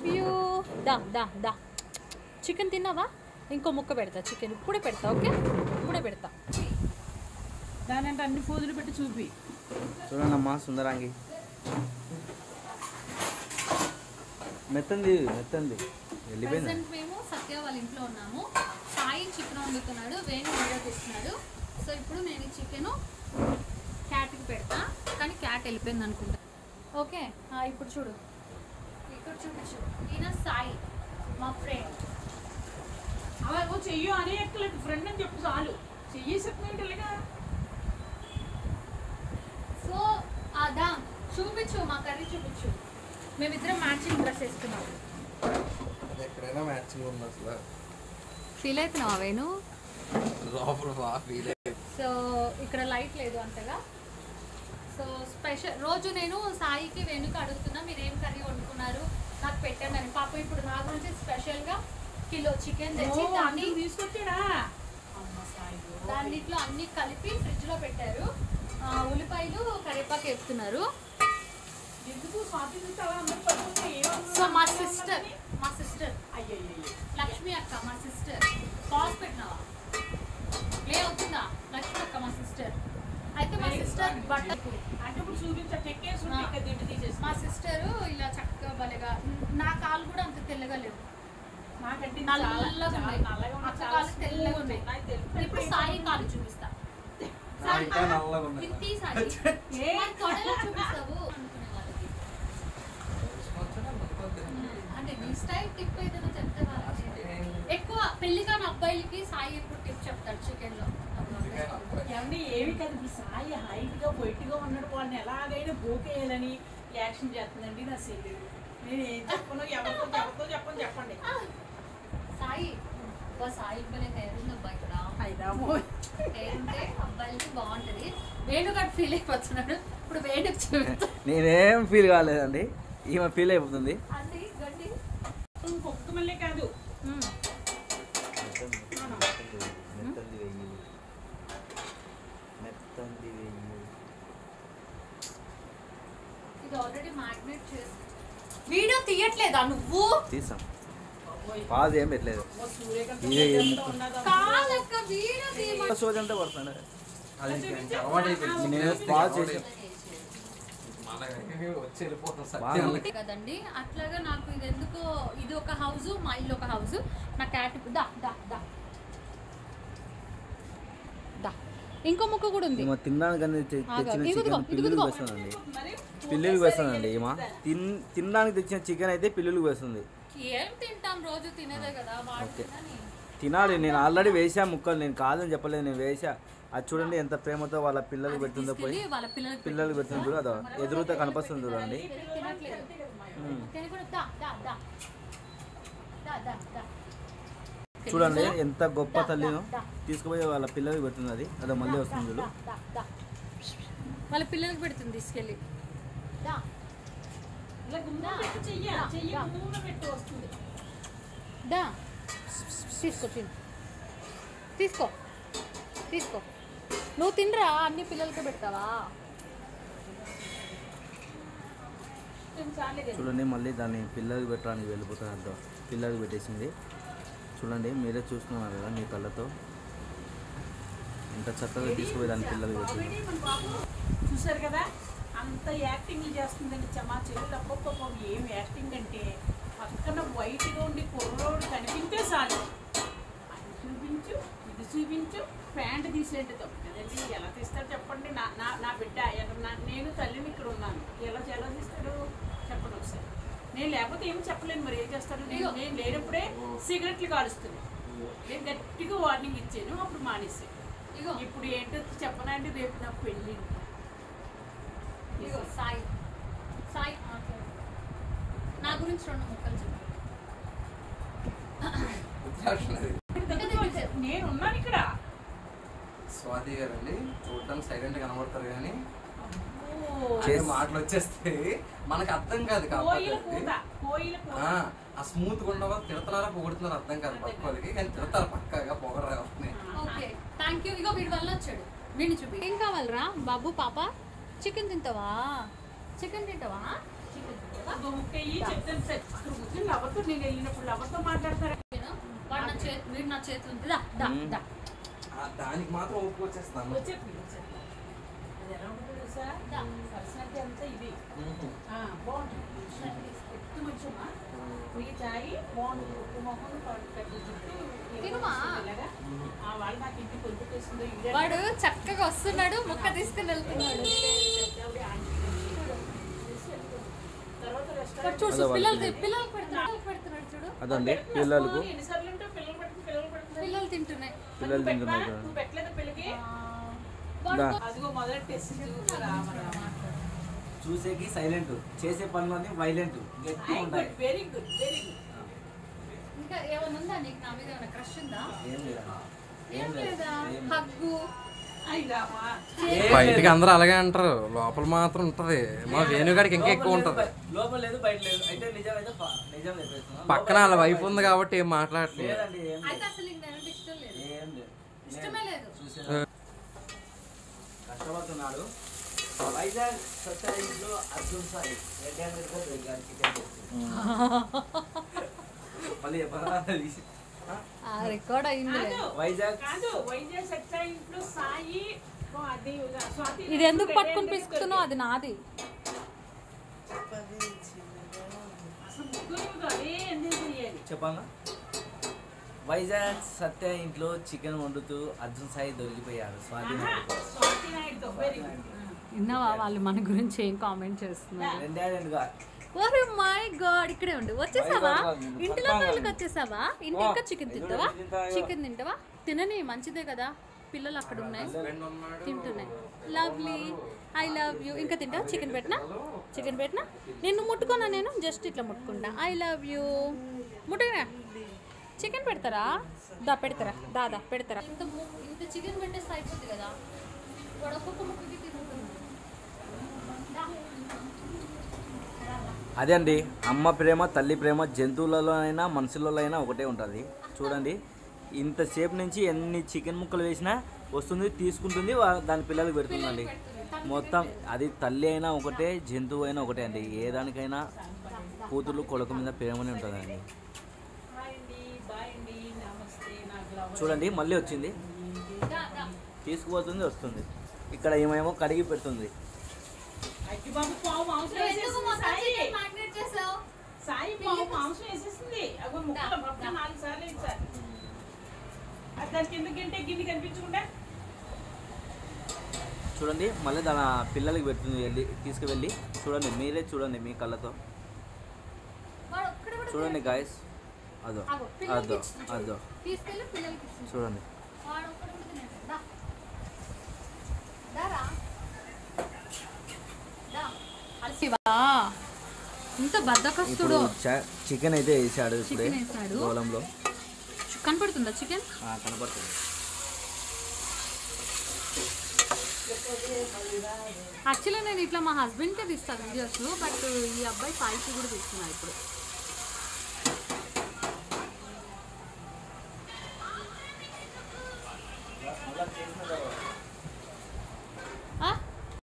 అయ్యో దా దా దా చికెన్ తిన్నావా? ఇంకో ముక్క పెడతా, చికెన్ ఇప్పుడే పెడతా. ఓకే ఇప్పుడే పెడతా. దాని అంటే అన్ని ఫోజులు పెట్టి చూపి. చూడండమ్మా సుందరాంగి మెత్తంది వెళ్ళిపోయింది. ప్రెసెంట్ మేము సత్య వాళ్ళ ఇంట్లో ఉన్నాము. సాయి చికెన్ వండుతున్నాడు, వేణు వీడియో తీస్తున్నాడు. సో ఇప్పుడు నేను ఈ చికెన్ క్యాట్కి పెడతా, కానీ క్యాట్ వెళ్ళిపోయింది అనుకుంటా. ఓకే ఇప్పుడు చూడు, ఇక్కడ చూపించు. ఈయన సాయి మా ఫ్రెండ్. అలా చెయ్యు అనే ఎక్కలేదు, ఫ్రెండ్ అని చెప్పు చాలు. చెయ్యేసేట్టుగా. సో అదా చూపించు, మా కర్రీ చూపించు. మేమిద్దరం మ్యాచింగ్ డ్రెస్ వేసుకున్నాం. ఎక్కడైనా మ్యాచింగ్ ఉంది అసలు. ఫీల్ అవుతున్నావా వేణు? ఫీల్. సో ఇక్కడ లైట్ లేదు అంతగా. సో స్పెషల్ రోజు నేను సాయికి వేణుకి అడుగుతున్నా మీరు ఏం కర్రీ వండుకున్నారు నాకు పెట్టండి అని. పాపం ఇప్పుడు నా గురించి స్పెషల్గా కిలో చికెన్ తెచ్చి దాన్ని తీసుకొచ్చాడా? దాంట్లో అన్ని కలిపి ఫ్రిడ్జ్లో పెట్టారు. ఉల్లిపాయలు కరివేపాకు వేస్తున్నారు. సో మా సిస్టర్ లక్ష్మి అక్క, మా సిస్టర్ పాస్ పెట్టినావా ప్లే అవుతుందా? లక్ష్మి అక్క మా సిస్టర్. అయితే మా సిస్టర్ బట్టలు అంటే ఇప్పుడు చూపించా. మా సిస్టర్ ఇలా చక్కగా భలేగా, నా కాలు కూడా అంత తెల్లగా లేవు, నాకంటే నల్లగా ఉన్నాయి. అక్క కాలు తెల్లగా ఉన్నాయి. ఇప్పుడు సాయి కాలు చూపిస్తా. ఇది తీసాయి తొడలో చూపిస్తావు అనుకునే వాళ్ళకి. అంటే నీ స్టైల్ టిప్ ఏదైనా చెప్తే వాళ్ళకి ఎక్కువ పెళ్లి కాని అబ్బాయిలకి సాయి ఎప్పుడు టిప్ చెప్తాడు చికెన్ లో. ఏమంటే ఏమి కాదు, ఇప్పుడు సాయి హైట్ గా వైట్ గా ఉన్నాడు, వాళ్ళని ఎలాగైనా గోకేయాలని యాక్షన్ చేస్తుందండి నా శైలి. నేను ఏం చెప్పను, ఎవరితో చెప్పండి. సాయి సాయి భలే హెయిర్ ఉంది అబ్బాయి ఇక్కడ. హెయిర్ ఉంటే అబ్బాయిలకి బాగుంటది. వేణుగాడు ఫీల్ అయిపోతున్నాడు. ఇప్పుడు వేణుకు చూపిస్తా. నేనేం ఫీల్ కాలేదండి, ఈమె ఫీల్ అయిపోతుంది. అది గడ్డి ఒక్క మళ్ళీ కాదు. ఇది ఆల్రెడీ మ్యాగ్నేట్ చేసి. వీడియో తీయట్లేదా నువ్వు? తీసాం, పాజ్ ఏం పెట్టలేదు. కాలక్క వీడియో తీయమని సోదంతా పడుతుంది. కదండి. అట్లాగా నాకు ఇది ఎందుకో, ఇది ఒక హౌస్, మా ఇల్లు ఒక హౌస్. నా క్యాట్ దా దా దా దా. ఇంకో ముక్క కూడా ఉంది. తినడానికి పిల్లులకు వేస్తుందండి. పిల్లులకు వేస్తుందండి ఈమె తినడానికి తెచ్చిన చికెన్ అయితే పిల్లులకు వేస్తుంది. ఏం తింటాం, రోజు తినేదే కదా. తినాలి, నేను ఆల్రెడీ వేసా ముక్కలు, నేను కాదని చెప్పలేదు, నేను వేసా. అది చూడండి ఎంత ప్రేమతో వాళ్ళ పిల్లలు పెడుతుందో, పోయి పిల్లలు పెడుతుంది చూడు, అదో ఎదురుతో కనిపిస్తుంది చూడండి. చూడండి ఎంత గొప్ప తల్లినో, తీసుకుపోయి వాళ్ళ పిల్లలకి పెడుతుంది. అది అదో మళ్ళీ వస్తుంది చూడు, వాళ్ళ పిల్లలకి పెడుతుంది తీసుకెళ్ళి. తీసుకో తీసుకో తీసుకో. నువ్వు తినరా, అన్ని పిల్లలకి పెడతావా? చూడండి మళ్ళీ దాన్ని పిల్లలకి పెట్టడానికి వెళ్ళిపోతుంది. అర్థం పిల్లలకి పెట్టేసింది. చూడండి మీరే చూస్తున్నారు కదా మీ కళ్ళతో, ఎంత చక్కగా తీసుకుపోయి దాని పిల్లలకి పెట్టింది. చూసారు కదా, అంత యాక్టింగ్ చేస్తుందండి మా చెల్లెలు. అప్పప్ప ఏం యాక్టింగ్ అంటే, పక్కన వైట్గా ఉండి కుర్రోడు కనిపించే చాలు, అది చూపించు ఇది చూపించు, ప్యాంట్ తీసేటతో కదండి. ఎలా తీస్తాడు చెప్పండి? నా బిడ్డ, నేను తల్లిని ఇక్కడ ఉన్నాను, ఎలా తీస్తాడు చెప్పండి ఒకసారి. నేను లేకపోతే ఏమి చెప్పలేను, మరి ఏం చేస్తాడు? నేను లేనప్పుడే సిగరెట్లు కాలుస్తున్నాను. నేను గట్టిగా వార్నింగ్ ఇచ్చాను, అప్పుడు మానేసాను. ఇప్పుడు ఏంటో చెప్పనండి, రేపు నాకు పెళ్ళి. సాయి సాయి నా గురించి 2 ముక్కలు చెప్పు. నేను ఉన్నాను ఇక్కడ. స్వాతి గారు అండి చూడటానికి సైలెంట్ కనబడతారు, కానీ మాటలు వచ్చేస్తే మనకు అర్థం కాదు. ఆ స్మూత్ ఉండవా, తిడతారా పొగుడుతున్నారు అర్థం కాదు పక్క వాళ్ళకి, కానీ తిడతారు పక్కగా పొగరా. Okay thank you. ఇగో వీడి వల్ల వచ్చాడు, వీడిని చూపి. ఏం కావాలరా బాబు? పాప చికెన్ తింటావా? చికెన్ తింటావా? చికెన్ తింటావా? చెప్తాను ఎందుకు నేను వెళ్ళినప్పుడు ఎవరితో మాట్లాడతారా? వీడు నా చేతులు ఉంది. దా, దా, దా. దానికి మాత్రం ఒప్పుకొచ్చేస్తాను. వచ్చేప్పుడు అది ఎలా ఉంటుంది తెలుసా? పర్సనాలిటీ అంతా ఇది బాగుంటుంది. ఎత్తు మంచిమా మీకు చాయ్ బాగుంటుంది. ఉప్పు మొహం కట్టించుకుంటూ తినుమా. వాళ్ళు నాకు ఇంటికి కొనుక్కొచ్చేసిందో వాడు చక్కగా వస్తున్నాడు, ముక్క తీసుకుని వెళ్తున్నాడు. తర్వాత వాడు రెస్టారెంట్ చూసి పిల్లలకి పెడుతున్నాడు చూడు. అదండి పిల్లలకు ఎన్నిసార్లు ఉంటే పిల్లలు పెడుతున్నారు. పిల్లలు తింటున్నాయి. పిల్లలు తింటున్నారు కదా. నువ్వు పెట్టలేదు పిల్లకి. వాడు అదిగో మొదటి టెస్ట్ చూసేకి సైలెంట్, చేసే పనులన్నీ వైలెంట్, గట్టిగా ఉంటాయి. Very good very good. ఇంకా ఏమైనా ఉందా నీకు నా మీద ఏమైనా క్రష్ ఉందా? ఏం లేదా? ఏం లేదా? హగ్గు అయ్యామా బయటికి అందరూ అలాగే అంటారు, లోపల మాత్రం ఉంటది. మా వేణుగాడికి ఇంకా ఎక్కువ ఉంటది. లోపల లేదు బయట లేదు. అయితే నిజం నిజం చెప్పేస్తున్నా. పక్కన వాళ్ళ వైఫ్ ఉంది కాబట్టి ఏం మాట్లాడట్లేదు. లేదండి, ఏం అయితే లేదు. అసలు నీకు నేనంటే ఇష్టం లేదు. ఏం లేదు. ఇష్టమే లేదు. చూసేదా? కష్టపడుతున్నాడు. వైజాగ్ సత్య ఇంట్లో అర్జున్ సాయి రెడ్ హ్యాండెడ్ గా దొరికాడు చికెన్ చేసి. మళ్ళీ చెప్పరా? ఆ రికార్డ్ అయింది. వైజాగ్ కాదు వైజాగ్ సత్య ఇంట్లో సాయి అది స్వాతి ఇది ఎందుకు పట్టుకుని పిసుకుతున్నావు? అది నాది. అసలు ముగ్గురు అదే ఎందుకు చేయాలి? చెప్పాలా? వైజాగ్ సత్య ఇంట్లో చికెన్ వండుతూ అర్జున్ సాయి దొరికిపోయాడు. స్వాతి స్వాతి నాయుడుతో వెరీ గుడ్. విన్నావా వాళ్ళు మన గురించి ఏం కామెంట్ చేస్తున్నారు? రెడ్ హ్యాండెడ్ గా ఓరే మై గాడ్, ఇక్కడే ఉండు. వచ్చేసావా? ఇంటిలో పిల్లలకి వచ్చేసావా? ఇంటి ఇంకా చికెన్ తింటావా? చికెన్ తింటావా? తినని, మంచిదే కదా. పిల్లలు అక్కడ ఉన్నాయి తింటున్నాయి. Lovely, I love you. ఇంకా తింటా? చికెన్ పెట్టినా? చికెన్ పెట్టినా? నిన్ను ముట్టుకున్నా, నేను జస్ట్ ఇట్లా ముట్టుకుంటా. I love you. ముట్టుకున్నా. చికెన్ పెడతారా? దా పెడతారా? దాదా పెడతారా? ఇంత చికెన్ పెట్టేస్తే అయిపోద్ది కదా. వాడు ఒక్కొక్క ముక్కకి తింటున్నాడు. అదే అండి, అమ్మ ప్రేమ తల్లి ప్రేమ జంతువులలో అయినా మనుషులలో అయినా ఒకటే ఉంటుంది. చూడండి, ఇంతసేపు నుంచి ఎన్ని చికెన్ ముక్కలు వేసినా వస్తుంది, తీసుకుంటుంది, దాని పిల్లలకు పెడుతుందండి. మొత్తం అది తల్లి అయినా ఒకటే, జంతువు అయినా ఒకటే అండి. ఏ దానికైనా కూతురు కొడుకు మీద ప్రేమనే ఉంటుందండి. హాయ్ అండి, బాయ్ అండి, నమస్తే. నాకు లవ్ చూడండి మళ్ళీ వచ్చింది, తీసుకుపోతుంది, వస్తుంది. ఇక్కడ ఏమేమో కడిగి పెడుతుంది. అయ్యి బాబు పావు మాంసం వేసేసింది సాయి. సాయి పావు మాంసం వేసేసింది. అగో ముక్కలు మొత్తం 4 సార్లు వేసారు. దాని కింద గింటే గిన్నె కనిపించకుండా చూడండి మళ్ళీ దాని పిల్లలకి పెడుతుంది, వెళ్ళి తీసుకువెళ్ళి. చూడండి, మీరే చూడండి మీ కళ్ళతో చూడండి గాయస్. అదో అదో అదో తీసుకెళ్ళి పిల్లలకి ఇస్తుంది. చూడండి. వాడు ఒక్కడే ఉంటున్నాడు. దా. దారా. దా. అలసివా? ఇంత బద్దకస్తుడు. ఇప్పుడు చికెన్ అయితే వేసాడు ఇప్పుడే చికెన్ వేసాడు. గోళంలో. కనపడుతుందా చికెన్? కనపడుతుంది. యాక్చువల్లీ నేను ఇట్లా మా హస్బెండ్కే తీస్తాను వీడియోస్, బట్ ఈ అబ్బాయి సాయికి కూడా తీస్తున్నా ఇప్పుడు.